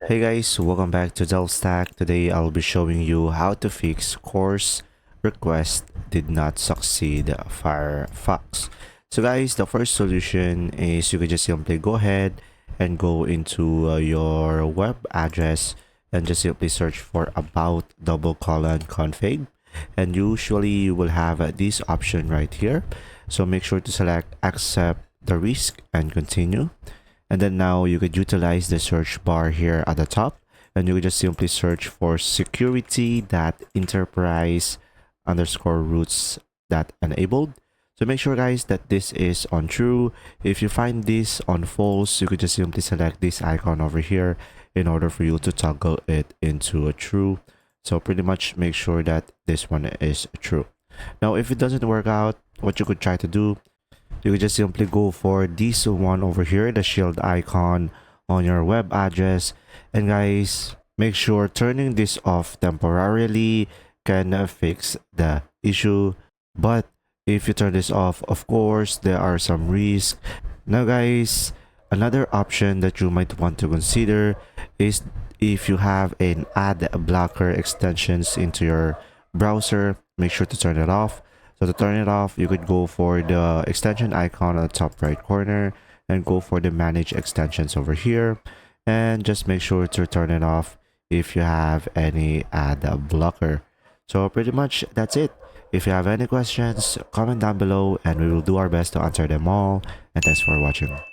Hey guys, welcome back to Stack. Today I'll be showing you how to fix CORS request did not succeed Firefox. So guys, the first solution is you can just simply go ahead and go into your web address and just simply search for about config, and usually you will have this option right here. So make sure to select accept the risk and continue. And then now you could utilize the search bar here at the top, and you could just simply search for security.enterprise underscore roots that enabled. So make sure guys that this is on true. If you find this on false, you could just simply select this icon over here in order for you to toggle it into a true. So pretty much make sure that this one is true. Now if it doesn't work out, what you could try to do, you could just simply go for this one over here, the shield icon on your web address. And guys, make sure turning this off temporarily can fix the issue. But if you turn this off, of course, there are some risks. Now guys, another option that you might want to consider is if you have an ad blocker extensions into your browser, make sure to turn it off. So to turn it off, you could go for the extension icon on the top right corner and go for the manage extensions over here, and just make sure to turn it off if you have any ad blocker. So pretty much that's it. If you have any questions, comment down below and we will do our best to answer them all. And thanks for watching.